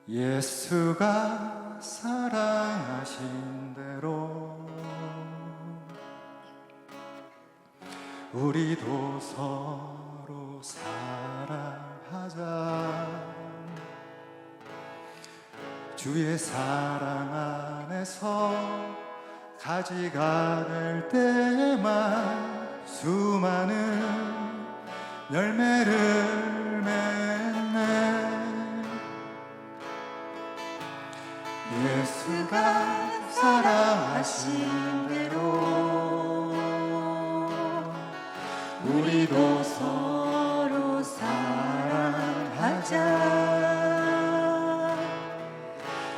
예수가 사랑하신 대로 우리도 서로 사랑하자. 주의 사랑 안에서 가지가 될 때에만 수많은 열매를 맺네. 예수가 사랑하신 대로 우리도 서로 사랑하자.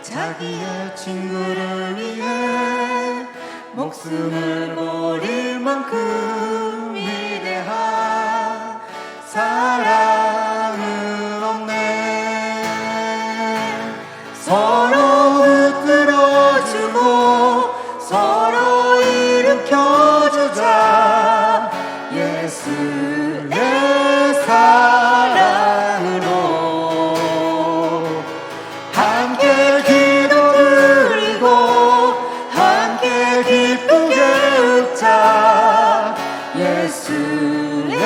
자기의 친구를 위해 목숨을 버릴 만큼 위대한 사랑은 없네. 서로 붙들어주고 서로 일으켜주자. 예수의 사랑으로 함께 기도 드리고 함께 기쁘게 웃자. 예수의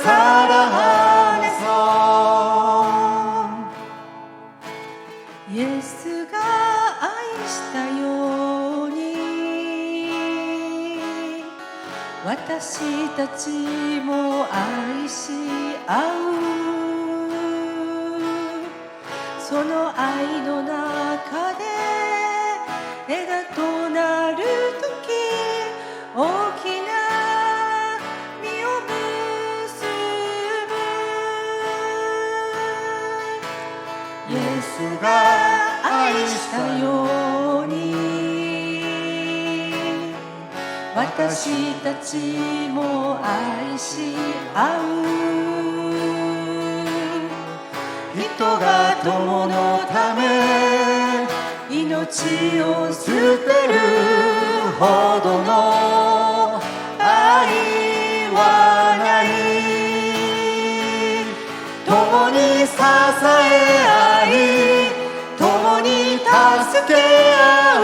사랑 안에서. 예수가愛したように私たちも愛し合う。その愛の中で枝となるとき大きな実を結ぶ。イエスが愛したように私たちも愛し合う。人が友のため命を捨てるほどの愛はない。共に支え合い共に助け合う。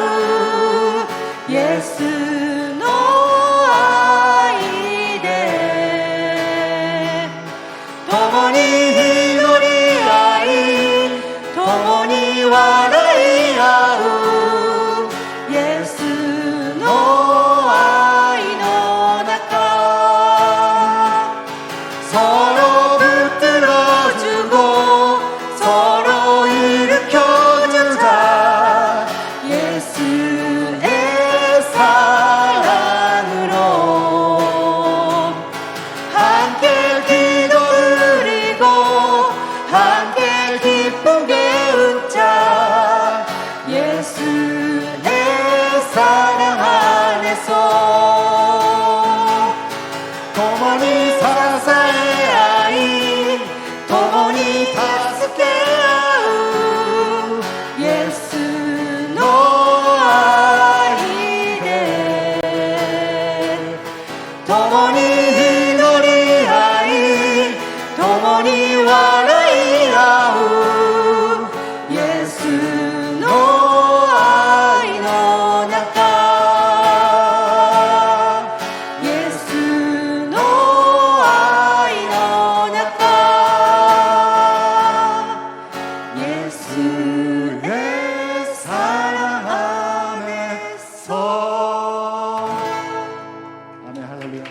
イエスの愛で共に祈り合い共に笑い合う。イエスの愛の中서로 붙들어주고 서로 일으켜주자. 예수의 사랑으로 함께 기도 드리고 함께 기쁘게 웃자. 예수의 사랑 안에서共に支え合い共に助け合う。イエスの愛で共に祈り合い共に笑い合う。イエスの愛の中イエスの愛の中예수의 사랑 안에서. 아멘. 할렐루야.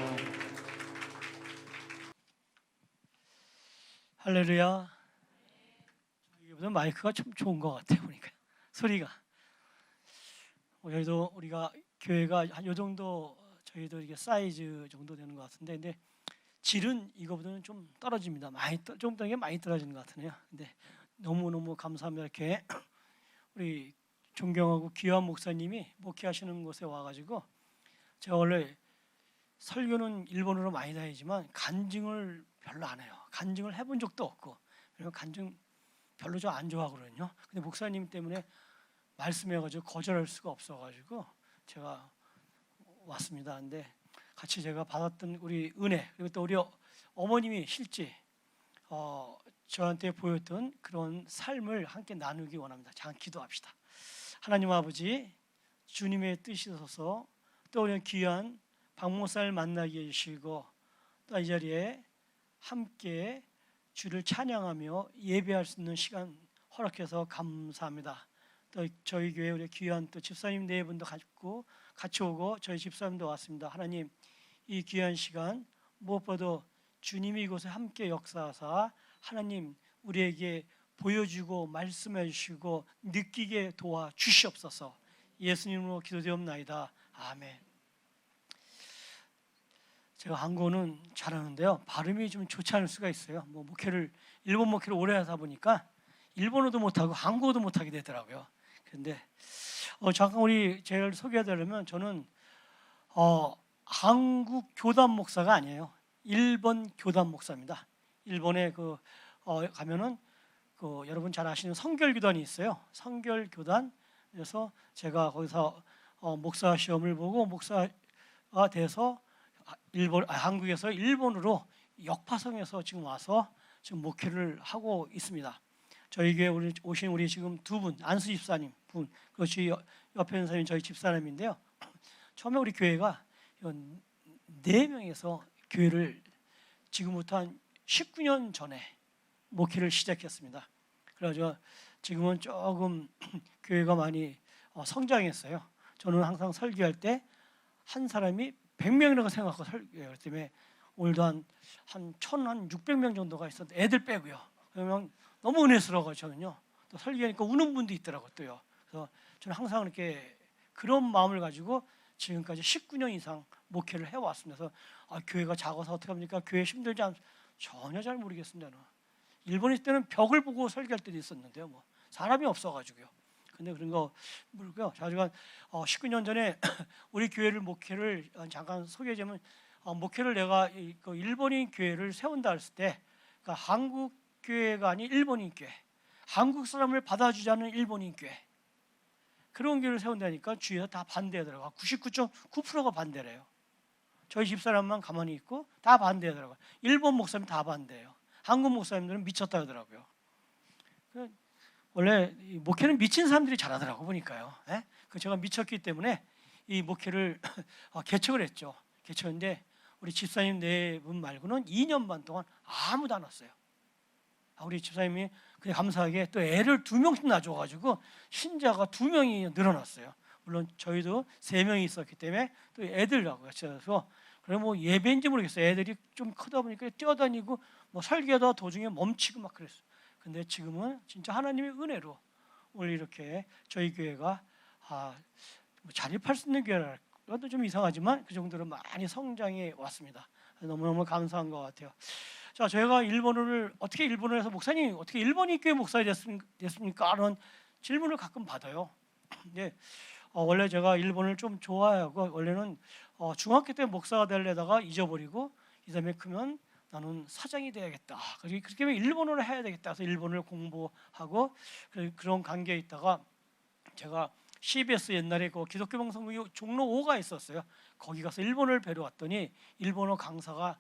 할렐루야. 이보다 마이크가 좀 좋은 것 같아요. 보니까 소리가. 저희도 우리가 교회가 한 요 정도 저희도 이게 사이즈 정도 되는 것 같은데, 근데 질은 이거보다는 좀 떨어집니다. 좀 더 많이 떨어지는 것 같네요. 근데 너무 감사합니다. 이렇게 우리 존경하고 귀한 목사님이 목회하시는 곳에 와가지고 제가 원래 설교는 일본어로 많이 다니지만 간증을 별로 안 해요. 간증을 해본 적도 없고 그리고 간증 별로 좀 안 좋아하거든요. 근데 목사님 때문에 말씀해가지고 거절할 수가 없어가지고 제가 왔습니다. 근데 같이 제가 받았던 우리 은혜 그리고 또 우리 어머님이 실제 저한테 보였던 그런 삶을 함께 나누기 원합니다. 잠깐 기도합시다. 하나님 아버지, 주님의 뜻이 있어서 또 우리 귀한 박 목사를 만나게 해주시고 또 이 자리에 함께 주를 찬양하며 예배할 수 있는 시간 허락해서 감사합니다. 또 저희 교회 우리 귀한 또 집사님 네 분도 같이 오고 저희 집사님도 왔습니다. 하나님, 이 귀한 시간 무엇보다 주님이 이곳에 함께 역사하사 하나님 우리에게 보여주고 말씀해 주시고 느끼게 도와 주시옵소서. 예수님으로 기도되옵나이다. 아멘. 제가 한국어는 잘하는데요, 발음이 좀 좋지 않을 수가 있어요. 일본 목회를 오래 하다 보니까 일본어도 못하고 한국어도 못하게 되더라고요. 그런데 잠깐 제를 소개해드리려면, 저는 한국 교단 목사가 아니에요. 일본 교단 목사입니다. 일본에 가면은 여러분 잘 아시는 성결교단이 있어요. 성결교단. 그래서 제가 거기서 목사 시험을 보고 목사가 돼서 한국에서 일본으로 역파송해서 지금 와서 지금 목회를 하고 있습니다. 저희 교회 오신 우리 지금 두 분, 안수 집사님 분, 그것이 옆에 있는 사람이 저희 집사람인데요. 처음에 우리 교회가 4명에서 교회를 지금부터 한 19년 전에 목회를 시작했습니다. 그래서 지금은 조금 교회가 많이 성장했어요. 저는 항상 설교할 때 한 사람이 100명이라고 생각하고 설교해요. 그렇기 때문에 오늘도 한 1,600명 정도가 있었는데, 애들 빼고요. 그러면 너무 은혜스러워요. 저는요. 또 설교하니까 우는 분도 있더라고요. 또요. 그래서 저는 항상 이렇게 그런 마음을 가지고 지금까지 19년 이상 목회를 해왔습니다. 그래서 교회가 작아서 어떻게 합니까? 교회 힘들지 않? 전혀 잘 모르겠습니다. 일본에 있을 때는 벽을 보고 설교할 때도 있었는데요. 사람이 없어가지고요. 근데 그런 거 모르고요. 제가 19년 전에 우리 교회를 목회를 잠깐 소개하자면, 목회를 내가 일본인 교회를 세운다 했을 때, 그러니까 한국 교회가 아닌 일본인 교회, 한국 사람을 받아주지 않는 일본인 교회, 그런 교회를 세운다니까 주위에서 다 반대하더라고요. 99.9%가 반대래요. 저희 집사람만 가만히 있고 다 반대하더라고요. 일본 목사님 다 반대해요. 한국 목사님들은 미쳤다 하더라고요. 원래 이 목회는 미친 사람들이 잘하더라고 보니까요. 제가 미쳤기 때문에 이 목회를 개척을 했죠. 개척했는데 우리 집사님 4분 말고는 2년 반 동안 아무도 안 왔어요. 우리 집사님이 그냥 감사하게 또 애를 2명씩 낳아줘가지고 신자가 2명이 늘어났어요. 물론 저희도 3명이 있었기 때문에 또 애들하고요. 그래서 예배인지 모르겠어요. 애들이 좀 크다 보니까 뛰어다니고 설교하다 도중에 멈추고 막 그랬어요. 근데 지금은 진짜 하나님의 은혜로 오늘 이렇게 저희 교회가 자립할 수 있는 교회라 그것도 좀 이상하지만 그 정도로 많이 성장해 왔습니다. 너무너무 감사한 것 같아요. 자, 저희가 어떻게 일본어를 해서 목사님 어떻게 일본인 교회 목사가 됐습니까? 하는 질문을 가끔 받아요. 근데 원래 제가 일본을 좀 좋아하고 원래는 중학교 때 목사가 되려다가 잊어버리고 이다음에 크면 나는 사장이 돼야겠다. 그렇게 하면 일본어를 해야 되겠다. 그래서 일본어를 공부하고 그런 관계에 있다가 제가 CBS 옛날에 기독교 방송국이 종로 5가 있었어요. 거기 가서 일본어를 배우러 왔더니 일본어 강사가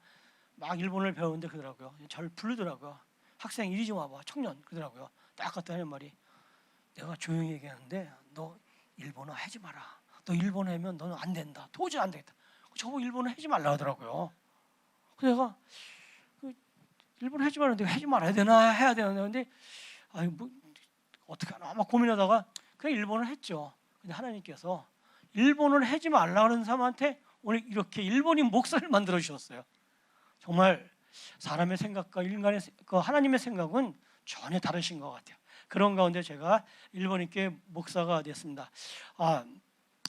막 일본어를 배우는데 그러더라고요. 저를 부르더라고요. 학생 이리 좀 와봐. 청년 그러더라고요. 딱 갔다 하는 말이, 내가 조용히 얘기하는데 너 일본어 하지 마라. 너 일본어 하면 너는 안 된다. 도저히 안 되겠다. 저보고 일본어 하지 말라 하더라고요. 그래서 내가 일본어 하지 말았는데 하지 말아야 되나 해야 되나 근데 어떻게 하나 막 고민하다가 그냥 일본어를 했죠. 근데 하나님께서 일본어를 하지 말라는 사람한테 오늘 이렇게 일본인 목사를 만들어 주셨어요. 정말 사람의 생각과 인간의 하나님의 생각은 전혀 다르신 것 같아요. 그런 가운데 제가 일본인께 목사가 됐습니다.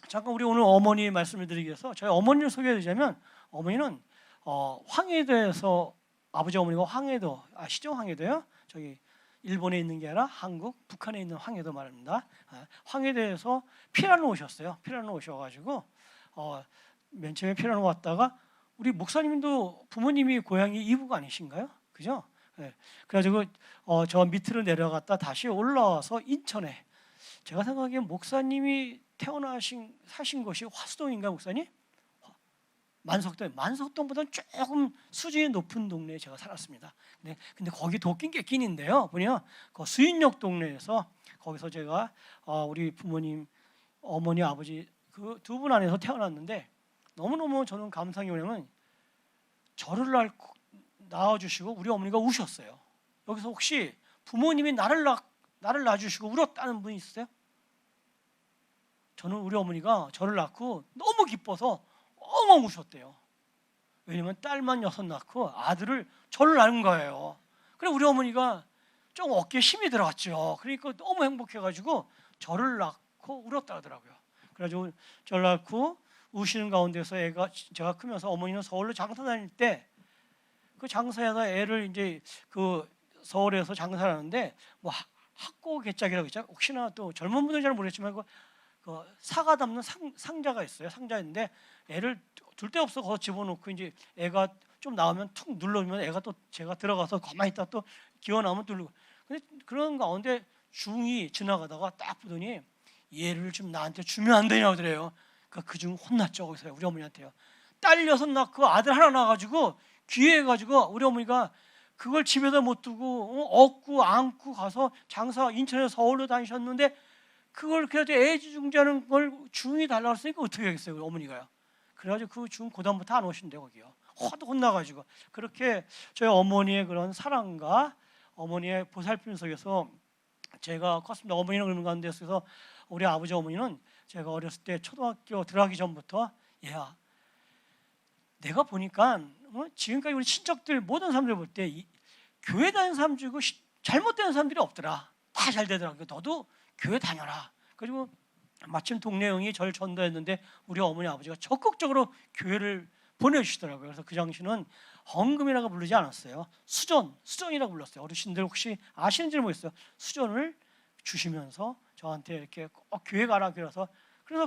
잠깐 우리 오늘 어머니 말씀을 드리기 위해서 저희 어머니를 소개해드리자면, 어머니는 황해도에서 아버지 어머니가 황해도 아시죠? 황해도요? 저기 일본에 있는 게 아니라 한국, 북한에 있는 황해도 말입니다. 황해도에서 피란으로 오셨어요. 피란으로 오셔가지고 맨 처음에 피란으로 왔다가 우리 목사님도 부모님이 고향이 이북 아니신가요? 그죠? 네. 그래가지고 저 밑으로 내려갔다 다시 올라와서 인천에, 제가 생각하기엔 목사님이 사신 곳이 화수동인가 목사님? 만석동보다는 조금 수준이 높은 동네에 제가 살았습니다. 근데 거기 도끼 객긴인데요. 보면 그 수인역 동네에서 거기서 제가 우리 부모님, 어머니, 아버지 그 두 분 안에서 태어났는데 너무너무 저는 감사한 게 뭐냐면 저를 낳아주시고 우리 어머니가 우셨어요. 여기서 혹시 부모님이 나를 낳아주시고 울었다는 분이 있으세요? 저는 우리 어머니가 저를 낳고 너무 기뻐서 엉엉 우셨대요. 왜냐면 딸만 6 낳고 아들을 저를 낳은 거예요. 그래 우리 어머니가 좀 어깨에 힘이 들어갔죠. 그러니까 너무 행복해가지고 저를 낳고 울었다 하더라고요. 그래가지고 저를 낳고 우시는 가운데서 제가 크면서 어머니는 서울로 장사 다닐 때 그 장사에서 애를 이제 그 서울에서 장사를 하는데 뭐 학고 개짝이라고 있잖아요. 혹시나 또 젊은 분들은 잘 모르겠지만 그 사과 담는 상자가 있어요. 상자인데 애를 둘 데 없어 거기서 집어넣고 이제 애가 좀 나오면 툭 눌러주면 애가 또 제가 들어가서 가만히 있다 또 기어 나오면 누르고. 근데 그런 가운데 중이 지나가다가 딱 보더니 얘를 좀 나한테 주면 안 되냐고 그래요. 그 중 혼났죠. 거기서 우리 어머니한테요. 딸 6 낳고 아들 하나 낳아가지고 귀해가지고 우리 어머니가 그걸 집에다 못 두고 업고 안고 가서 장사 인천에서 서울로 다니셨는데 그걸 그래도 애지중지하는 걸 중이 달라고 했으니까 어떻게 하겠어요, 우리 어머니가요. 그래가지고 그 중 고단부터 안 오신대요, 거기요. 화도 혼나가지고. 그렇게 저희 어머니의 그런 사랑과 어머니의 보살핌 속에서 제가 컸습니다. 어머니는 그런 가운데서 우리 아버지 어머니는 제가 어렸을 때 초등학교 들어가기 전부터 얘야, 내가 보니까 지금까지 우리 친척들 모든 사람들 볼 때 교회 다니는 사람 중에 잘못되는 사람들이 없더라. 다 잘 되더라. 너도 교회 다녀라. 그리고 마침 동네 형이 저를 전도했는데 우리 어머니 아버지가 적극적으로 교회를 보내주시더라고요. 그래서 그 당시는 헌금이라고 부르지 않았어요. 수전이라고 불렀어요. 어르신들 혹시 아시는지 모르겠어요. 수전을 주시면서 저한테 이렇게 꼭 교회 가라 그래서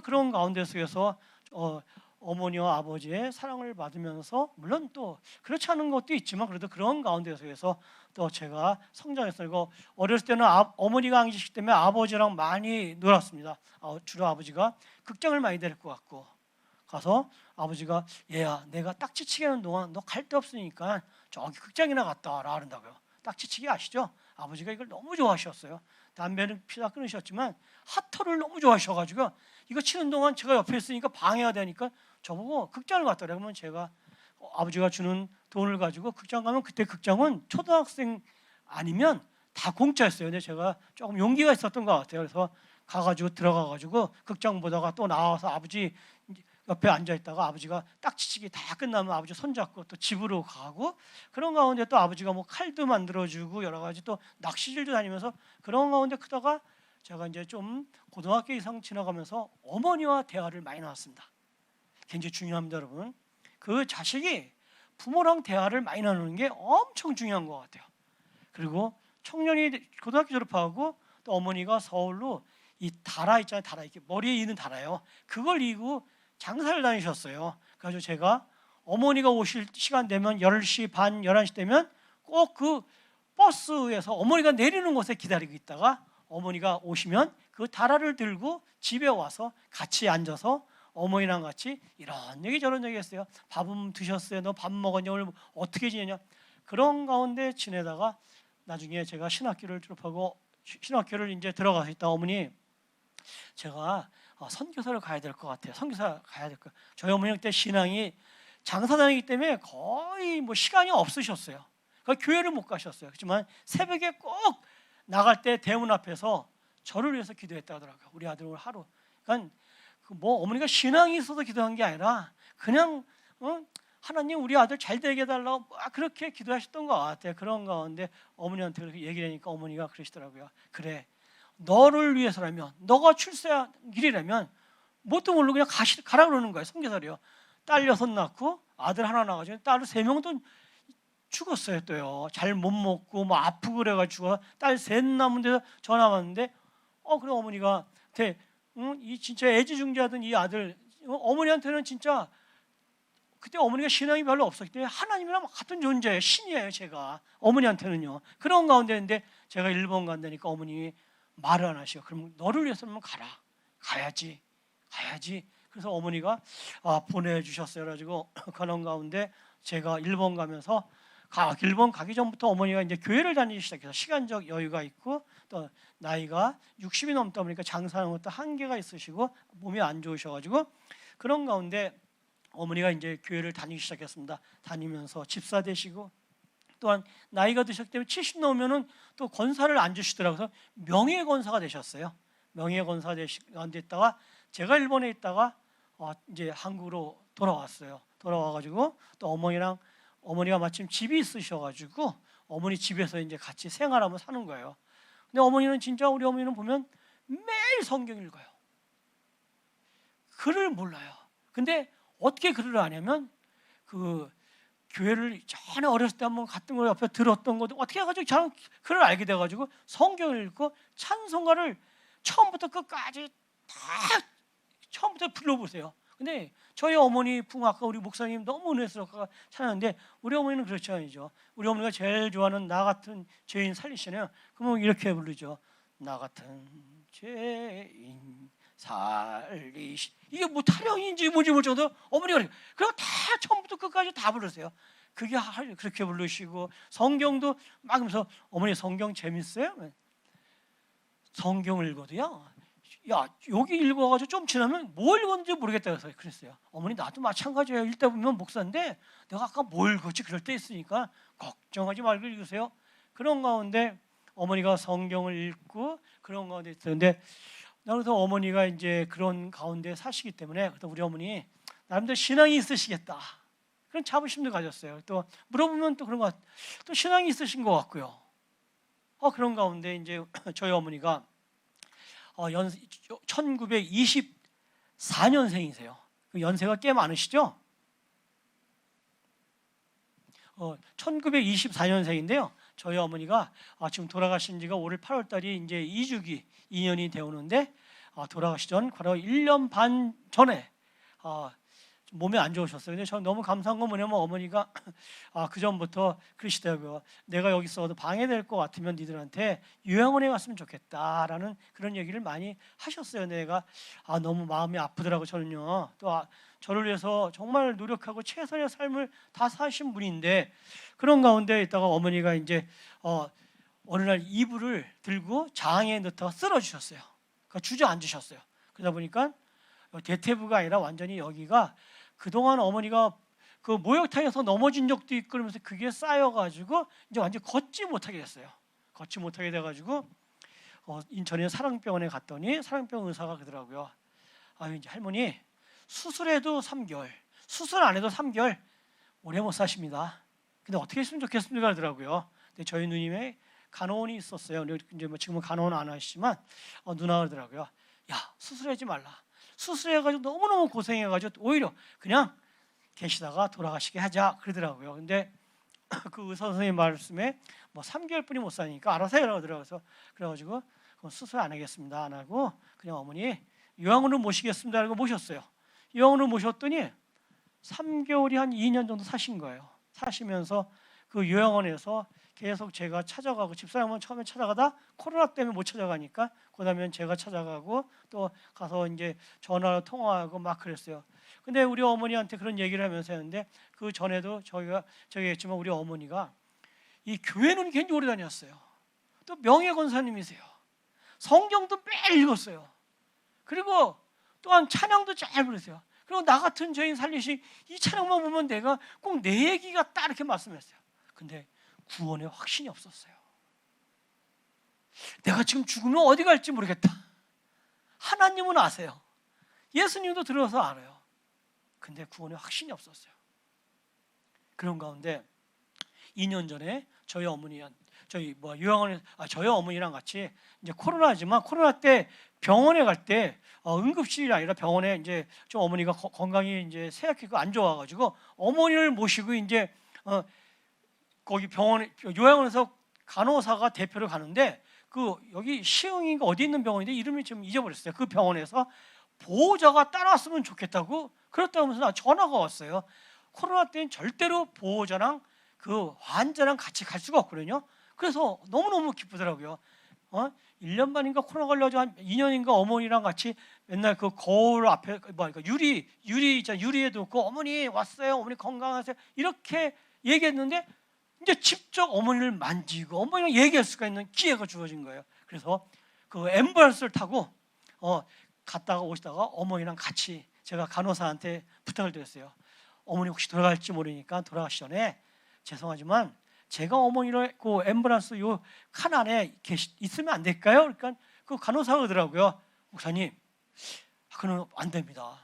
그런 가운데 속에서 어머니와 아버지의 사랑을 받으면서 물론 또 그렇지 않은 것도 있지만 그래도 그런 가운데 속에서 또 제가 성장했어요. 이거 어렸을 때는 어머니가 안 계시기 때문에 아버지랑 많이 놀았습니다. 주로 아버지가 극장을 많이 데리고 갔고 가서 아버지가 얘야 내가 딱지치기 하는 동안 너 갈 데 없으니까 저기 극장이나 갔다 와라 한다고요. 딱지치기 아시죠? 아버지가 이걸 너무 좋아하셨어요. 담배는 피다 끊으셨지만 핫토를 너무 좋아하셔가지고 이거 치는 동안 제가 옆에 있으니까 방해가 되니까 저보고 극장을 갔다 그러면 제가 아버지가 주는 돈을 가지고 극장 가면 그때 극장은 초등학생 아니면 다 공짜였어요. 근데 제가 조금 용기가 있었던 것 같아요. 그래서 가가지고 들어가가지고 극장 보다가 또 나와서 아버지 옆에 앉아 있다가 아버지가 딱지치기 다 끝나면 아버지 손잡고 또 집으로 가고 그런 가운데 또 아버지가 뭐 칼도 만들어주고 여러 가지 또 낚시질도 다니면서 그런 가운데 크다가 제가 이제 좀 고등학교 이상 지나가면서 어머니와 대화를 많이 나눴습니다. 굉장히 중요합니다, 여러분. 그 자식이 부모랑 대화를 많이 나누는 게 엄청 중요한 것 같아요. 그리고 청년이 고등학교 졸업하고 또 어머니가 서울로 이 다라 있잖아요, 다라 이렇게 머리에 있는 다라요. 그걸 이고 장사를 다니셨어요. 그래서 제가 어머니가 오실 시간 되면 10시 반, 11시 되면 꼭 그 버스에서 어머니가 내리는 곳에 기다리고 있다가 어머니가 오시면 그 다라를 들고 집에 와서 같이 앉아서 어머니랑 같이 이런 얘기 저런 얘기 했어요. 밥은 드셨어요? 너 밥 먹었냐? 오늘 어떻게 지내냐? 그런 가운데 지내다가 나중에 제가 신학교를 졸업하고 신학교를 이제 들어가서 있다 어머니 제가 선교사를 가야 될 것 같아요. 선교사 가야 될 것. 저희 어머니 그때 신앙이 장사 다니기 때문에 거의 뭐 시간이 없으셨어요. 그러니까 교회를 못 가셨어요. 그렇지만 새벽에 꼭 나갈 때 대문 앞에서 저를 위해서 기도했다 하더라고요. 우리 아들 오늘 하루. 그러니까 뭐 어머니가 신앙이 있어서 기도한 게 아니라 그냥 하나님 우리 아들 잘 되게 해달라고 막 그렇게 기도하셨던 것 같아요. 그런 가운데 어머니한테 그렇게 얘기를 하니까 어머니가 그러시더라고요. 그래. 너를 위해서라면 너가 출세한 길이라면 뭣도 모르고 그냥 가라 그러는 거예요. 선교사를요. 딸 6 낳고 아들 하나 낳아가지고 딸 3명도 죽었어요. 또요. 잘 못 먹고 뭐 아프고 그래가지고 딸 3 남은 데서 전화 왔는데 그래 어머니가 이 진짜 애지중지하던 이 아들 어머니한테는 진짜 그때 어머니가 신앙이 별로 없었기 때문에 하나님이랑 같은 존재예요. 신이에요. 제가 어머니한테는요. 그런 가운데인데 제가 일본 간다니까 어머님이 말을 안 하시고 그럼 너를 위해서는 가라. 가야지. 그래서 어머니가 보내주셨어요. 그래가지고 가는 가운데 제가 일본 가면서 일본 가기 전부터 어머니가 이제 교회를 다니기 시작해서 시간적 여유가 있고 또 나이가 60이 넘다 보니까 장사하는 것도 한계가 있으시고 몸이 안 좋으셔가지고 그런 가운데 어머니가 이제 교회를 다니기 시작했습니다. 다니면서 집사 되시고 또한 나이가 드셨기 때문에 70 넘으면은 또 권사를 안 주시더라고요. 그래서 명예권사가 되셨어요. 명예권사 됐다가 제가 일본에 있다가 이제 한국으로 돌아왔어요. 돌아와가지고 또 어머니가 마침 집이 있으셔가지고 어머니 집에서 이제 같이 생활하며 사는 거예요. 근데 어머니는 진짜 우리 어머니는 보면 매일 성경 읽어요. 글을 몰라요. 근데 어떻게 글을 아냐면 그 교회를 전에 어렸을 때 한번 갔던 거 옆에 들었던 것도 어떻게 해가지고 저는 글을 알게 돼가지고 성경을 읽고 찬송가를 처음부터 끝까지 다 처음부터 불러보세요. 근데 저희 어머니 풍악가 우리 목사님 너무 은혜스럽고 찬양하는데 우리 어머니는 그렇지 않죠. 우리 어머니가 제일 좋아하는 나 같은 죄인 살리시네요. 그러면 이렇게 부르죠. 나 같은 죄인 살리시. 이게 뭐 타령인지 뭔지 모를 정도 어머니가 그리고 다 처음부터 끝까지 다 부르세요. 그게 그렇게 부르시고 성경도 막 하면서 어머니 성경 재밌어요? 성경을 읽어도요. 야 여기 읽어가지고 좀 지나면 뭐 읽었는지 모르겠다 그래서 그랬어요. 어머니 나도 마찬가지예요. 읽다 보면 목사인데 내가 아까 뭘 읽었지 그럴 때 있으니까 걱정하지 말고 읽으세요. 그런 가운데 어머니가 성경을 읽고 그런 가운데 있었는데 그래서 어머니가 이제 그런 가운데 사시기 때문에 우리 어머니 나름대로 신앙이 있으시겠다 그런 자부심도 가졌어요. 또 물어보면 또 그런 것 또 신앙이 있으신 것 같고요. 그런 가운데 이제 저희 어머니가 1924년생이세요. 연세가 꽤 많으시죠? 1924년생인데요. 저희 어머니가 지금 돌아가신 지가 올해 8월 달이 이제 2주기 2년이 되오는데 돌아가시 전 바로 1년 반 전에 몸이 안 좋으셨어요. 근데 저는 너무 감사한 건 뭐냐면 어머니가 그 전부터 그러시더라고요. 내가 여기 있어도 방해될 것 같으면 니들한테 요양원에 갔으면 좋겠다라는 그런 얘기를 많이 하셨어요. 내가 너무 마음이 아프더라고 저는요. 또 저를 위해서 정말 노력하고 최선의 삶을 다 사신 분인데 그런 가운데 있다가 어머니가 이제 어느 날 이불을 들고 장에 넣다가 쓸어주셨어요. 그러니까 주저앉으셨어요. 그러다 보니까 대퇴부가 아니라 완전히 여기가 그동안 어머니가 그 목욕탕에서 넘어진 적도 있고 그러면서 그게 쌓여가지고 이제 완전히 걷지 못하게 됐어요. 걷지 못하게 돼가지고 인천에 사랑병원에 갔더니 사랑병 의사가 그러더라고요. 이제 할머니 수술해도 3개월, 수술 안 해도 3개월 오래 못 사십니다. 근데 어떻게 했으면 좋겠습니까? 그러더라고요. 근데 저희 누님의 간호원이 있었어요. 이제 뭐 지금은 간호원 안 하시지만 누나가 그러더라고요. 야 수술하지 말라. 수술해가지고 너무너무 고생해가지고 오히려 그냥 계시다가 돌아가시게 하자 그러더라고요. 근데 그 의사 선생님 말씀에 뭐 3개월뿐이 못 사니까 알아서 해라 그러더라고요. 그래가지고 그럼 수술 안 하겠습니다. 안 하고 그냥 어머니 요양원으로 모시겠습니다. 라고 모셨어요. 요양원으로 모셨더니 3개월이 한 2년 정도 사신 거예요. 사시면서 그 요양원에서 계속 제가 찾아가고 집사람은 처음에 찾아가다 코로나 때문에 못 찾아가니까 그다음에 제가 찾아가고 또 가서 이제 전화로 통화하고 막 그랬어요. 근데 우리 어머니한테 그런 얘기를 하면서 했는데 그 전에도 저희가 했지만 우리 어머니가 이 교회는 굉장히 오래 다녔어요. 또 명예권사님이세요. 성경도 매일 읽었어요. 그리고 또한 찬양도 잘 부르세요. 그리고 나 같은 죄인 살리시 이 찬양만 보면 내가 꼭 내 얘기 같다 이렇게 말씀했어요. 근데 구원에 확신이 없었어요. 내가 지금 죽으면 어디 갈지 모르겠다. 하나님은 아세요. 예수님도 들어서 알아요. 근데 구원에 확신이 없었어요. 그런 가운데 2년 전에 저희 요양원에 저희 어머니랑 같이 이제 코로나지만 코로나 때 병원에 갈 때 응급실이 아니라 병원에 이제 좀 어머니가 건강이 이제 쇠약해고 안 좋아가지고 어머니를 모시고 이제 거기 병원에 요양원에서 간호사가 대표를 가는데 그 여기 시흥인가 어디 있는 병원인데 이름이 좀 잊어버렸어요. 그 병원에서 보호자가 따라왔으면 좋겠다고 그렇다고 하면서 전화가 왔어요. 코로나 때는 절대로 보호자랑 그 환자랑 같이 갈 수가 없거든요. 그래서 너무너무 기쁘더라고요. 1년 반인가 코로나 걸려가지고 한 2년인가 어머니랑 같이 맨날 그 거울 앞에 그러니까 유리 있잖아요. 유리에 놓고 어머니 왔어요. 어머니 건강하세요. 이렇게 얘기했는데 이제 직접 어머니를 만지고 어머니랑 얘기할 수가 있는 기회가 주어진 거예요. 그래서 그 앰뷸런스를 타고 갔다가 오시다가 어머니랑 같이 제가 간호사한테 부탁을 드렸어요. 어머니 혹시 돌아갈지 모르니까 돌아가시 전에 죄송하지만 제가 어머니를 그 앰뷸런스 요 칸 안에 있으면 안 될까요? 그러니까 그 간호사가 그러더라고요. 목사님, 그는 안 됩니다.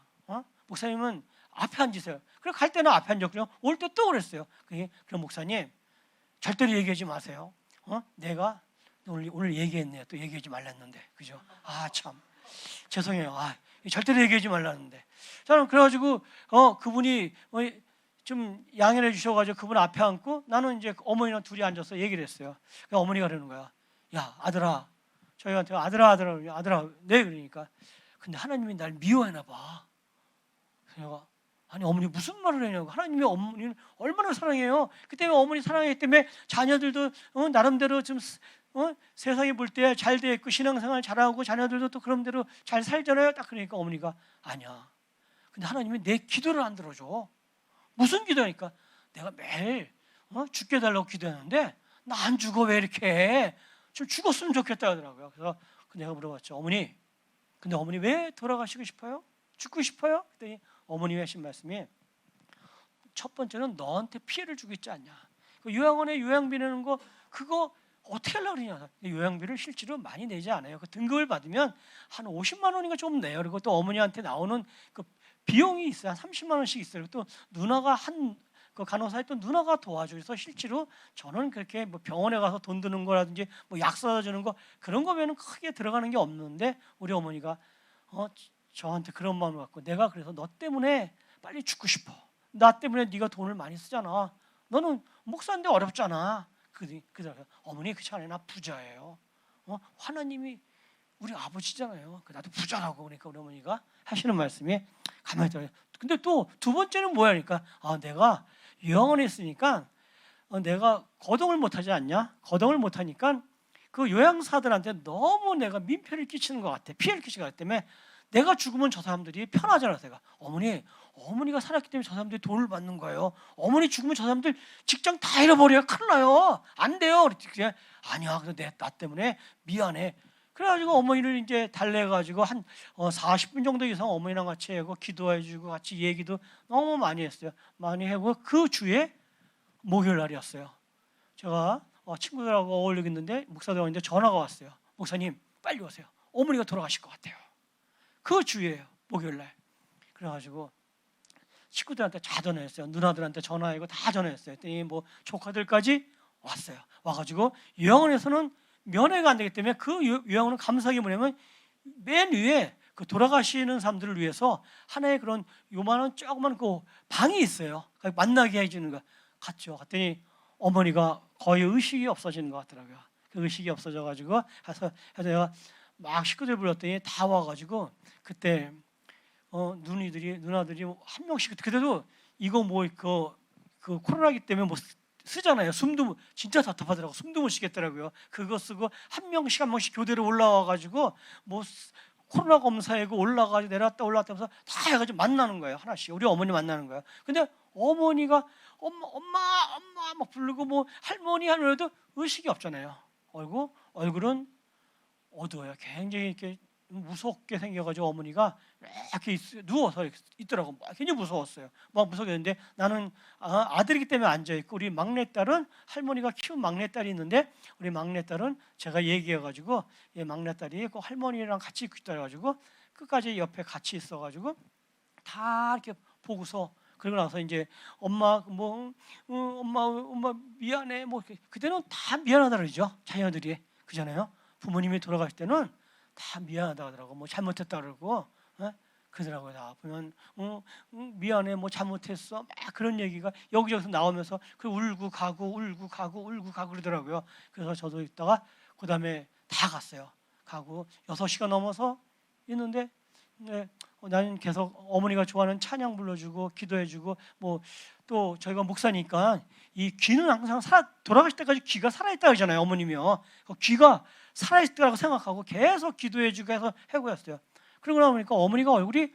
목사님은 앞에 앉으세요. 그래 갈 때는 앞에 앉았고요. 올 때 또 그랬어요. 그럼 목사님 절대로 얘기하지 마세요. 내가 오늘 얘기했네요. 또 얘기하지 말랐는데, 그죠? 참 죄송해요. 절대로 얘기하지 말랐는데. 저는 그래가지고 그분이 좀 양해를 해주셔가지고 그분 앞에 앉고 나는 이제 어머니랑 둘이 앉아서 얘기를 했어요. 그러니까 어머니가 그러는 거야. 야 아들아, 저희한테 아들아 네 그러니까 근데 하나님이 날 미워하나 봐. 내가 아니 어머니 무슨 말을 하냐고. 하나님이 어머니는 얼마나 사랑해요. 그 때문에 어머니 사랑하기 때문에 자녀들도 나름대로 좀 세상에 볼 때 잘 돼 있고 신앙생활 잘하고 자녀들도 또 그런 대로 잘 살잖아요. 딱 그러니까 어머니가 아니야. 근데 하나님이 내 기도를 안 들어줘. 무슨 기도니까 내가 매일 죽게 해달라고 기도했는데 나 안 죽어 왜 이렇게 해? 좀 죽었으면 좋겠다 하더라고요. 그래서 내가 물어봤죠. 어머니, 근데 어머니 왜 돌아가시고 싶어요? 죽고 싶어요? 그랬더니 어머님이 하신 말씀이 첫 번째는 너한테 피해를 주고 있지 않냐. 요양원에 요양비 내는 거 그거 어떻게 하려고 그러냐. 요양비를 실제로 많이 내지 않아요. 그 등급을 받으면 한 50만 원인가 좀 내요. 그리고 또 어머니한테 나오는 그 비용이 있어요. 한 30만 원씩 있어요. 또 누나가 그 간호사에 또 누나가 도와줘요. 그래서 실제로 저는 그렇게 뭐 병원에 가서 돈 드는 거라든지 뭐 약 사다 주는 거 그런 거면은 크게 들어가는 게 없는데 우리 어머니가 저한테 그런 마음을 갖고 내가 그래서 너 때문에 빨리 죽고 나 때문에 네가 돈을 많이 쓰잖아. 너는 목사인데 어렵잖아. 그래서 어머니 그 차에 나 부자예요. 하나님이 우리 아버지잖아요. 나도 부자라고. 그러니까 우리 어머니가 하시는 말씀이 가만히 있어요. 근데 또 두 번째는 뭐야? 그러니까 내가 요양원에 있으니까 내가 거동을 못하지 않냐? 거동을 못하니까 그 요양사들한테 너무 내가 민폐를 끼치는 것 같아. 피해를 끼치는 것 같기 때문에 내가 죽으면 저 사람들이 편하잖아. 내가 어머니가 살았기 때문에 저 사람들이 돈을 받는 거예요. 어머니 죽으면 저 사람들 직장 다 잃어버려요. 큰일 나요. 안 돼요. 그냥 아니야. 그래서 나 때문에 미안해. 그래가지고 어머니를 이제 달래가지고 한 40분 정도 이상 어머니랑 같이 하고 기도해주고 같이 얘기도 너무 많이 했어요. 많이 하고 그 주에 목요일 날이었어요. 제가 친구들하고 어울리고 있는데 목사들한테 전화가 왔어요. 목사님 빨리 오세요. 어머니가 돌아가실 것 같아요. 그 주예요. 목요일 날. 그래가지고 친구들한테 다 전화했어요. 누나들한테 전화하고 다 전화했어요. 그랬더니 뭐 조카들까지 왔어요. 와가지고 요양원에서는 면회가 안 되기 때문에 그 요양원은 감사하게 뭐냐면 맨 위에 그 돌아가시는 사람들을 위해서 하나의 그런 요만한 조그만 그 방이 있어요. 만나게 해주는 거 갔죠. 갔더니 어머니가 거의 의식이 없어지는 것 같더라고요. 그 의식이 없어져가지고 해서 내가 막 식구들 불렀더니 다 와가지고 그때 누나들이 한 명씩 그때도 이거 뭐 그 코로나기 때문에 뭐 쓰잖아요. 진짜 답답하더라고. 숨도 못 쉬겠더라고요. 그거 쓰고 한 명씩 교대로 올라와가지고 뭐 코로나 검사하고 올라가지고 내려왔다 하면서 다 해가지고 만나는 거예요. 하나씩 우리 어머니 만나는 거예요. 근데 어머니가 엄마 막 부르고 뭐 할머니 하면서도 의식이 없잖아요. 얼굴은 어두워요. 굉장히 이렇게 무섭게 생겨가지고 어머니가 이렇게 누워서 있더라고. 굉장히 무서웠어요. 막 무섭겠는데 나는 아들이기 때문에 앉아있고 우리 막내딸은 할머니가 키운 막내딸이 있는데 우리 막내딸은 제가 얘기해가지고 막내딸이 그 할머니랑 같이 있다가지고 끝까지 옆에 같이 있어가지고 다 이렇게 보고서 그러고 나서 이제 엄마 미안해 뭐 그때는 다 미안하다 그러죠. 자녀들이 그잖아요. 부모님이 돌아가실 때는 다 미안하다 하더라고. 뭐 잘못했다 그러고 그러더라고요. 다 보면 미안해 뭐 잘못했어 막 그런 얘기가 여기저기서 나오면서 그 울고 가고 그러더라고요. 그래서 저도 있다가 그 다음에 다 갔어요. 가고 6시가 넘어서 있는데 나는 계속 어머니가 좋아하는 찬양 불러주고 기도해주고 뭐 또 저희가 목사니까 이 귀는 항상 돌아가실 때까지 귀가 살아있다 그러잖아요. 어머님이요. 귀가 살아있을 거라고 생각하고 계속 기도해주고 해서 해고였어요. 그러고 나니까 어머니가 얼굴이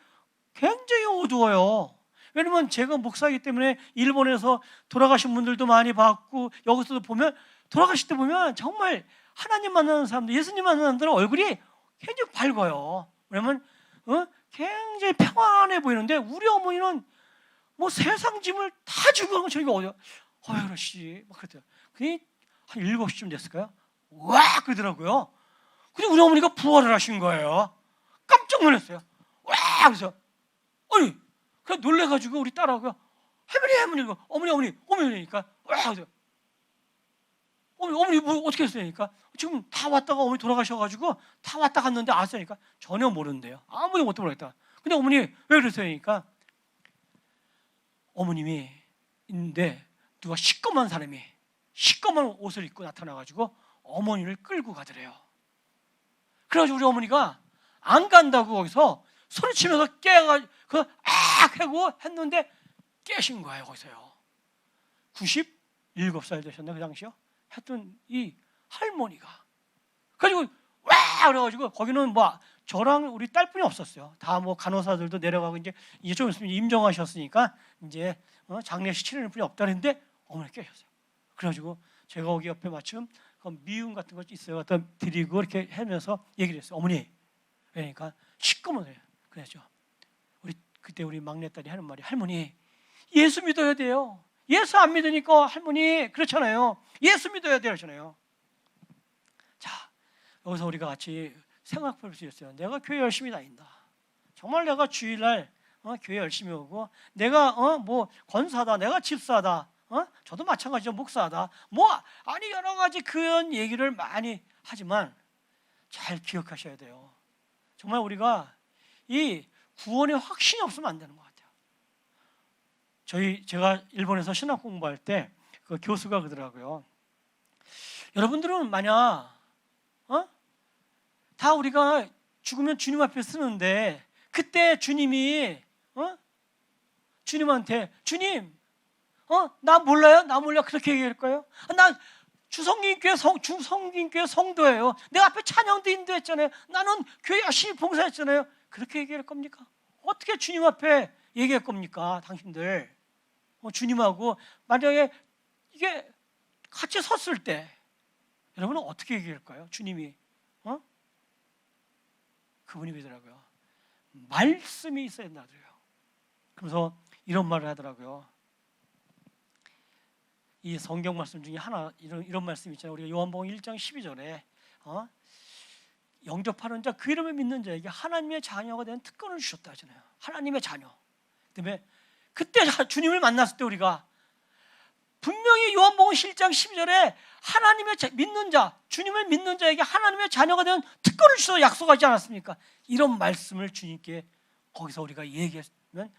굉장히 어두워요. 왜냐면 제가 목사이기 때문에 일본에서 돌아가신 분들도 많이 봤고 여기서도 보면 돌아가실 때 보면 정말 하나님 만나는 사람들, 예수님 만나는 사람들은 얼굴이 굉장히 밝아요. 왜냐면 굉장히 평안해 보이는데 우리 어머니는 뭐 세상 짐을 다 주고 간 저희가 어디야? 그러시 막 그랬대요. 그게 한 7시쯤 됐을까요? 와 그러더라고요. 근데 우리 어머니가 부활을 하신 거예요. 깜짝 놀랐어요. 와 그래서 아니 그냥 놀래가지고 우리 딸하고요. 할머니 어머니니까 와 그래서 어머니 뭐 어떻게 했으니까 지금 다 왔다가 어머니 돌아가셔가지고 다 왔다 갔는데 아세요니까 전혀 모르는데요. 아무도 못 모르겠다. 근데 어머니 왜 그러세요니까 어머님이 있는데 누가 시꺼먼 사람이 시꺼먼 옷을 입고 나타나가지고 어머니를 끌고 가더래요. 그래가지고 우리 어머니가 안 간다고 거기서 소리치면서 깨가지고 하고 했는데 깨신 거예요. 거기서요. 97살 되셨나 그 당시요? 했던 이 할머니가 그래가지고 와 그래가지고 거기는 뭐 저랑 우리 딸뿐이 없었어요. 다 뭐 간호사들도 내려가고 이제 좀 있으면 임종하셨으니까 이제 장례식 치르는 분이 없다는데 어머니 깨셨어요. 그래가지고 제가 거기 옆에 마침 미움 같은 거 있어요. 갖다 드리고 이렇게 하면서 얘기를 했어요. 어머니 그러니까 시꺼먼 그랬죠. 그때 우리 막내딸이 하는 말이 할머니 예수 믿어야 돼요. 예수 안 믿으니까 할머니 그렇잖아요. 예수 믿어야 돼요. 그렇잖아요. 자 여기서 우리가 같이 생각해 볼 수 있어요. 내가 교회 열심히 다닌다. 정말 내가 주일날 교회 열심히 오고 내가 뭐 권사다, 내가 집사다, 저도 마찬가지죠. 목사다. 뭐 아니 여러 가지 그런 얘기를 많이 하지만 잘 기억하셔야 돼요. 정말 우리가 이 구원의 확신이 없으면 안 되는 것 같아요. 제가 일본에서 신학 공부할 때 그 교수가 그러더라고요. 여러분들은 만약 다 우리가 죽으면 주님 앞에 쓰는데 그때 주님이 주님한테 주님 나 몰라요? 나 몰라 그렇게 얘기할까요? 나 주성gin교회 성도예요. 내가 앞에 찬양도 인도했잖아요. 나는 교회 열심히 봉사했잖아요. 그렇게 얘기할 겁니까? 어떻게 주님 앞에 얘기할 겁니까? 당신들 주님하고 만약에 이게 같이 섰을 때 여러분은 어떻게 얘기할까요? 주님이 그분이 그러더라고요. 말씀이 있어야 된다고요. 그래서 이런 말을 하더라고요. 이 성경 말씀 중에 하나 이런 말씀 있잖아요. 우리가 요한복음 1장 12절에 영접하는 자 그 이름을 믿는 자에게 하나님의 자녀가 되는 특권을 주셨다 하잖아요. 하나님의 자녀. 그다음에 그때 주님을 만났을 때 우리가 분명히 요한복음 1장 12절에 하나님의 믿는 자, 주님을 믿는 자에게 하나님의 자녀가 되는 특권을 주셔서 약속하지 않았습니까? 이런 말씀을 주님께 거기서 우리가 얘기하면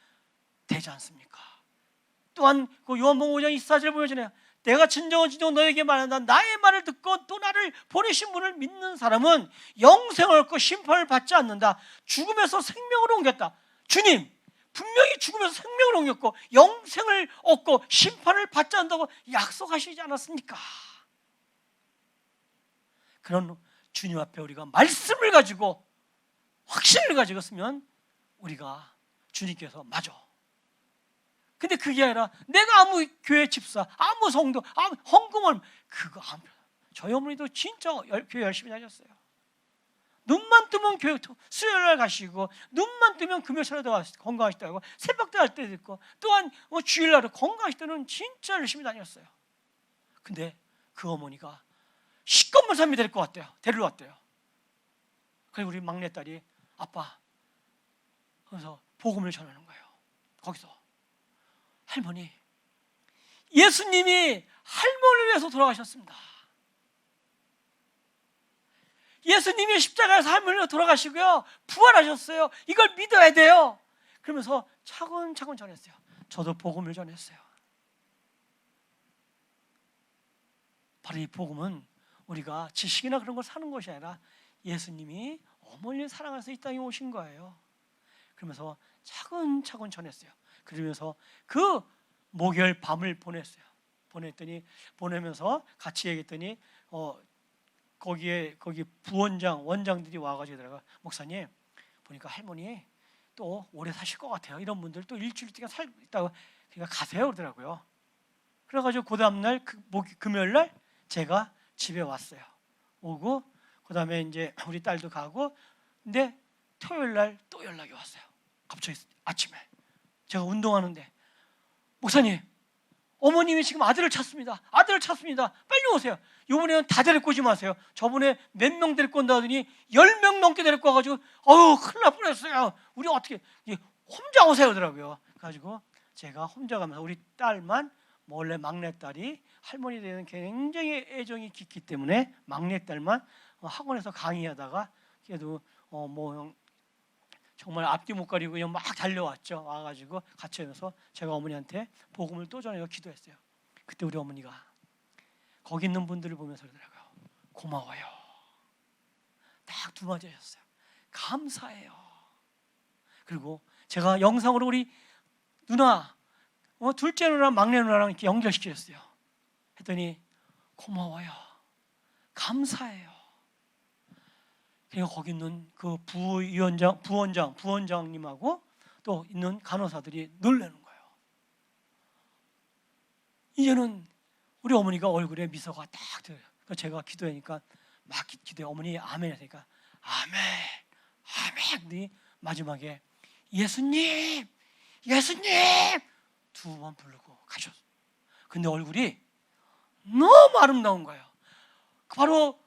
되지 않습니까? 또한 그 요한복음 5장 24절에 보여주네요. 내가 진정한 너에게 말한다. 나의 말을 듣고 또 나를 보내신 분을 믿는 사람은 영생을 얻고 심판을 받지 않는다. 죽음에서 생명으로 옮겼다. 주님 분명히 죽으면서 생명을 옮겼고 영생을 얻고 심판을 받지 않는다고 약속하시지 않았습니까? 그런 주님 앞에 우리가 말씀을 가지고 확신을 가지고 쓰면 우리가 주님께서 맞아. 근데 그게 아니라 내가 아무 교회 집사, 아무 성도, 아무 헌금을 그거 안 필요. 저희 어머니도 진짜 교회 열심히 다녔어요. 눈만 뜨면 교회 수요일날 가시고 눈만 뜨면 금요일날도 건강하시다고 새벽도 할 때도 있고 또한 주일날도 건강하실 때는 진짜 열심히 다녔어요. 근데 그 어머니가 시꺼먼 사람이 될 것 같대요. 데리러 왔대요. 그리고 우리 막내딸이 아빠 그래서 복음을 전하는 거예요. 거기서 할머니 예수님이 할머니를 위해서 돌아가셨습니다. 예수님이 십자가에서 할머니로 돌아가시고요 부활하셨어요. 이걸 믿어야 돼요. 그러면서 차근차근 전했어요. 저도 복음을 전했어요. 바로 이 복음은 우리가 지식이나 그런 걸 사는 것이 아니라 예수님이 어머니를 사랑해서 이 땅에 오신 거예요. 그러면서 차근차근 전했어요. 그러면서 그 목요일 밤을 보냈어요. 보내면서 같이 얘기했더니 거기 부원장 원장들이 와가지고 들어가 목사님 보니까 할머니 또 오래 사실 것 같아요. 이런 분들 또 일주일 동안 살고 있다고 그러니까 가세요 그러더라고요. 그래가지고 그 다음날 금요일날 제가 집에 왔어요. 오고 그 다음에 이제 우리 딸도 가고 근데 토요일날 또 연락이 왔어요. 갑자기 아침에 제가 운동하는데 목사님 어머님이 지금 아들을 찾습니다. 아들을 찾습니다. 빨리 오세요. 이번에는 다 데리고 오지 마세요. 저번에 몇 명 데리고 온다 하더니 10명 넘게 데리고 와가지고 큰일 날 뻔했어요. 우리 어떻게 혼자 오세요 그러더라고요. 그래가지고 제가 혼자 가면서 우리 딸만 원래 막내딸이 할머니에 대한 굉장히 애정이 깊기 때문에 막내딸만 학원에서 강의하다가 그래도 뭐 정말 앞뒤 못 가리고 그냥 막 달려왔죠. 와가지고 같이 하면서 제가 어머니한테 복음을 또 전해서 기도했어요. 그때 우리 어머니가 거기 있는 분들을 보면서 그러더라고요. 고마워요. 딱 두 마디 하셨어요. 감사해요. 그리고 제가 영상으로 우리 누나 둘째 누나 막내 누나랑 이렇게 연결시켰어요. 했더니 고마워요. 감사해요. 그리고 거기 있는 그 부원장님하고 또 있는 간호사들이 놀라는 거예요. 이제는 우리 어머니가 얼굴에 미소가 딱 들어요. 제가 기도하니까 막 기도해. 어머니 아멘 하니까 아멘 아멘. 근데 마지막에 예수님 예수님 두 번 부르고 가셨어요. 근데 얼굴이 너무 아름다운 거예요. 바로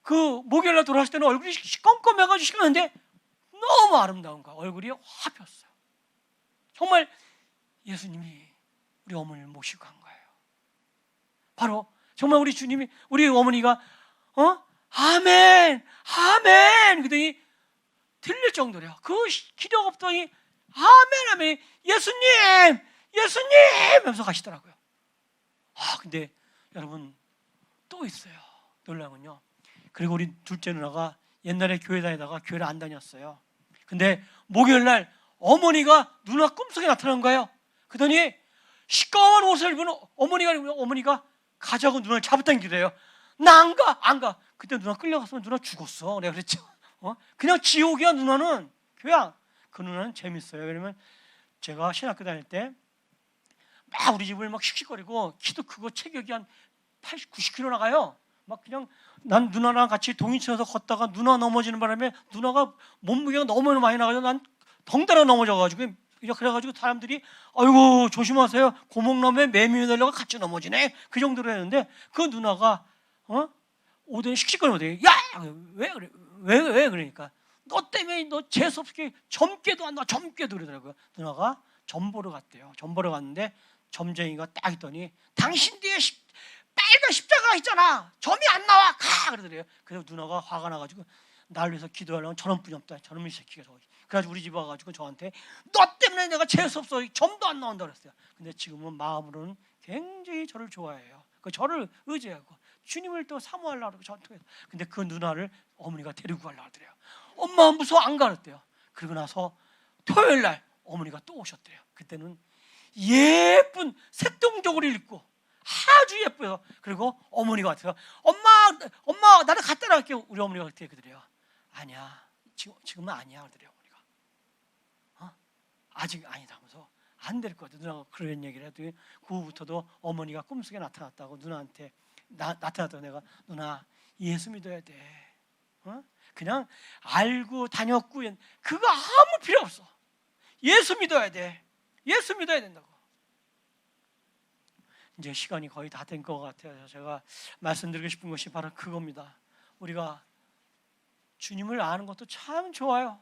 그 목요일날 돌아왔을 때는 얼굴이 껌껌해가지고 시끄러운데 너무 아름다운 거야. 얼굴이 확 폈어요. 정말 예수님이 우리 어머니를 모시고 간 거예요. 바로 정말 우리 주님이 우리 어머니가 아멘 아멘 그러더니 들릴 정도래요. 그 기도가 없더니 아멘 아멘 예수님 예수님 하면서 가시더라고요. 근데 여러분 또 있어요. 놀라운 건요. 그리고 우리 둘째 누나가 옛날에 교회 다니다가 교회를 안 다녔어요. 근데 목요일날 어머니가 누나 꿈속에 나타난 거예요. 그러더니 시꺼먼 옷을 입은 어머니가 가자고 누나를 잡아당기래요. 나 안 가. 그때 누나 끌려갔으면 누나 죽었어. 내가 그랬죠. 그냥 지옥이야 누나는. 교양. 그 누나는 재밌어요. 왜냐면 제가 신학교 다닐 때 막 우리 집을 막 씩씩거리고 키도 크고 체격이 한 80, 90kg 나가요. 막 그냥 난 누나랑 같이 동인천에서 걷다가 누나 넘어지는 바람에 누나가 몸무게가 너무 많이 나가서 난 덩달아 넘어져가지고 그래가지고 사람들이 아이고 조심하세요. 고목나무에 매미 달려가 같이 넘어지네. 그 정도로 했는데 그 누나가 오더니 씩씩거리거든요. 야! 왜 그래? 왜 그러니까 너 때문에 너 재수없게 점괘도 안 나와. 점괘도 그러더라고요. 누나가 점 보러 갔대요. 점 보러 갔는데 점쟁이가 딱 있더니 당신 뒤에 빨간 십자가 있잖아. 점이 안 나와. 가! 그러더래요. 그래서 누나가 화가 나가지고 날 위해서 기도하려면 저놈뿐이 없다. 저놈의 새끼가 저기. 그래가지고 우리 집 와가지고 저한테 너 때문에 내가 재수없어. 점도 안 나온다 그랬어요. 근데 지금은 마음으로는 굉장히 저를 좋아해요. 그 저를 의지하고 주님을 또 사모하려고 그러고 저한테. 근데 그 누나를 어머니가 데리고 가려고 하더래요. 엄마 무서워 안 가랬대요. 그러고 나서 토요일날 어머니가 또 오셨대요. 그때는 예쁜 새똥저고리 입고 아주 예뻐요. 그리고 어머니가 왔어요. 엄마 나를 갖다 놔갈게요. 우리 어머니가 그렇게 그래요. 아니야 지금은 아니야 그러더래요. 어머니가 아직 아니다 하면서 안 될 것 같아. 누나가 그런 얘기를 해도 그 후부터도 어머니가 꿈속에 나타났다고 누나한테 나타났다고 내가 누나 예수 믿어야 돼. 그냥 알고 다녔고 그거 아무 필요 없어. 예수 믿어야 돼. 예수 믿어야 된다고. 이제 시간이 거의 다 된 것 같아요. 제가 말씀드리고 싶은 것이 바로 그겁니다. 우리가 주님을 아는 것도 참 좋아요.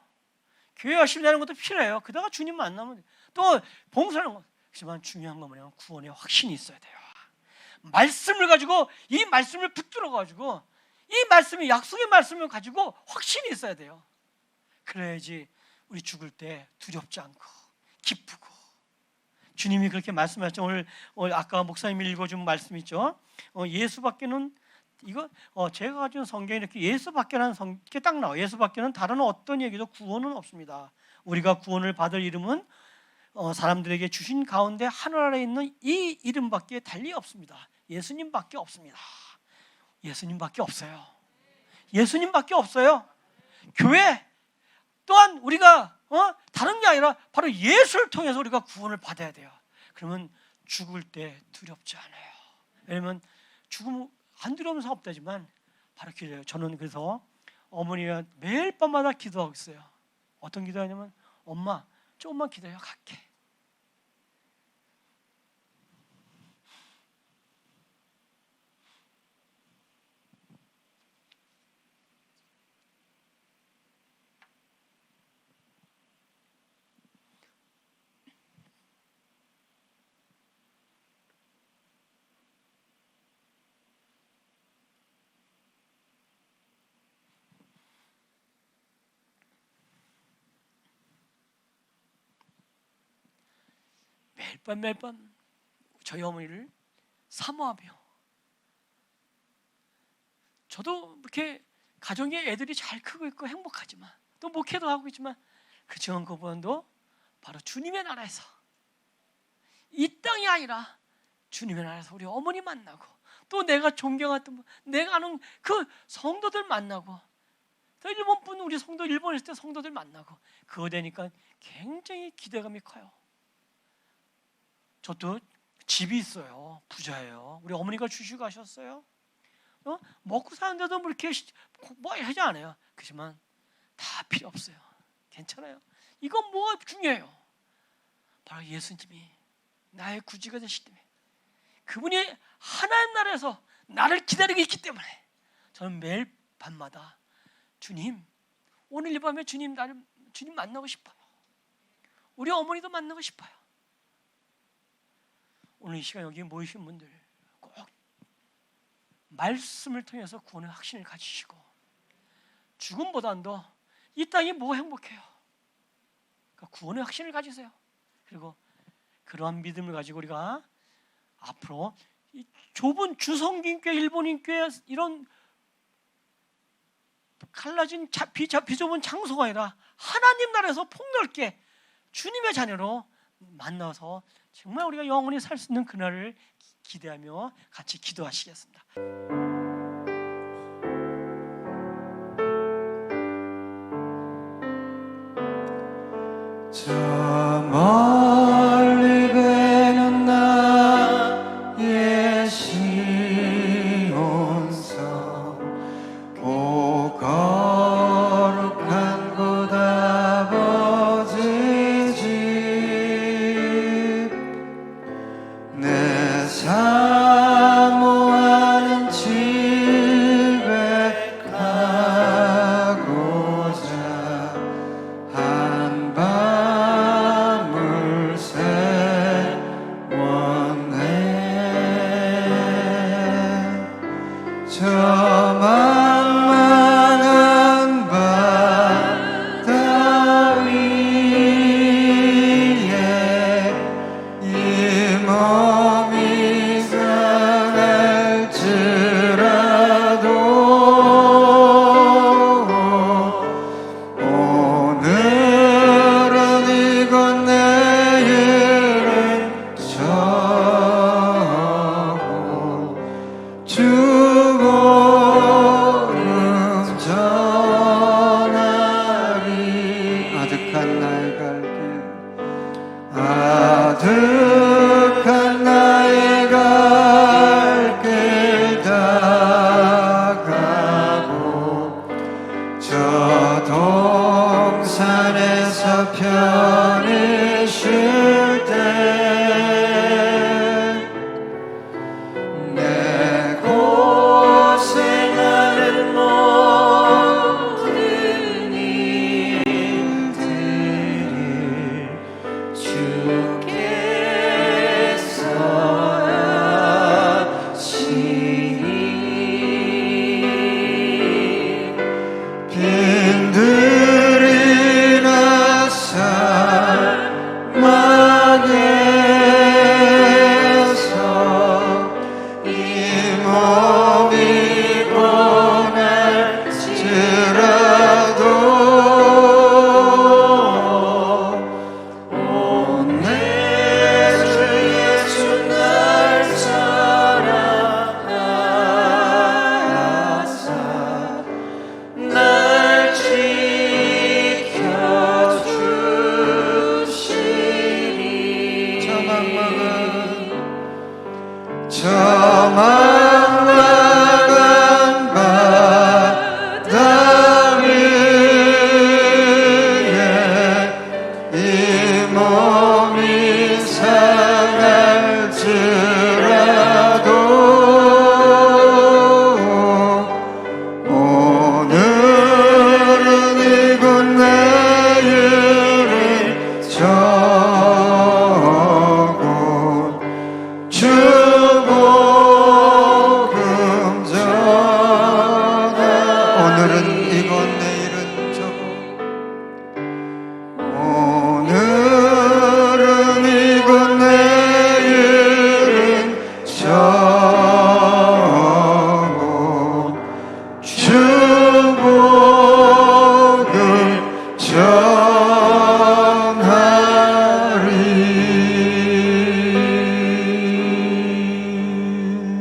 교회 열심히 다니는 것도 필요해요. 그러다가 주님 만나면 또 봉사하는 것. 하지만 중요한 건 뭐냐면 구원의 확신이 있어야 돼요. 말씀을 가지고 이 말씀을 붙들어 가지고 이 말씀이 약속의 말씀을 가지고 확신이 있어야 돼요. 그래야지 우리 죽을 때 두렵지 않고 기쁘고. 주님이 그렇게 말씀하셨죠. 오늘 아까 목사님이 읽어준 말씀 있죠. 예수밖에는 이거 제가 가진 성경에 이렇게 예수밖에라는 이렇게 딱 나와. 예수밖에는 다른 어떤 얘기도 구원은 없습니다. 우리가 구원을 받을 이름은 사람들에게 주신 가운데 하늘 아래 있는 이 이름밖에 달리 없습니다. 예수님밖에 없습니다. 예수님밖에 없어요. 예수님밖에 없어요. 교회 또한 우리가 다른 게 아니라 바로 예수를 통해서 우리가 구원을 받아야 돼요. 그러면 죽을 때 두렵지 않아요. 왜냐면 죽음 안 두려운 사람 없다지만 바로 기도해요. 저는 그래서 어머니가 매일 밤마다 기도하고 있어요. 어떤 기도하냐면 엄마 조금만 기다려 갈게. 매일 밤 저희 어머니를 사모하며 저도 이렇게 가정에 애들이 잘 크고 있고 행복하지만 또 목회도 하고 있지만 그렇지만 그분도 바로 주님의 나라에서 이 땅이 아니라 주님의 나라에서 우리 어머니 만나고 또 내가 존경했던 내가 아는 그 성도들 만나고 또 일본 분 우리 성도 일본에 있을 때 성도들 만나고 그거 되니까 굉장히 기대감이 커요. 저도 집이 있어요. 부자예요. 우리 어머니가 주시고 가셨어요. 먹고 사는데도 뭐 이렇게 뭐 하지 않아요. 그렇지만 다 필요 없어요. 괜찮아요. 이건 뭐가 중요해요. 바로 예수님이 나의 구주가 되시기 때문에 그분이 하나님 나라에서 나를 기다리고 있기 때문에 저는 매일 밤마다 주님 오늘 이 밤에 주님 만나고 싶어요. 우리 어머니도 만나고 싶어요. 오늘 이 시간 여기 모이신 분들 꼭 말씀을 통해서 구원의 확신을 가지시고 죽음보다도 이 땅이 뭐 행복해요. 그러니까 구원의 확신을 가지세요. 그리고 그러한 믿음을 가지고 우리가 앞으로 이 좁은 주성긴교회, 일본인교회 이런 갈라진 비좁은 장소가 아니라 하나님 나라에서 폭넓게 주님의 자녀로 만나서 정말 우리가 영원히 살 수 있는 그날을 기대하며 같이 기도하시겠습니다. 저 멀리 배는 나의 시온성 오 거룩한 곳 아버지 집 내 사모하는 집에 가고자 한 밤을 세웠네 저 만만한 바다 위에 이 몸이 상할지라도 오늘은 이곳 내일은 저고 죽음은 전하리 아득한 나의 갈 길 아득한 나의 갈 길 다가고 저 동산에서 편히 쉴 때 내 고생하는 모든 일들을 주께서 하시니 빈들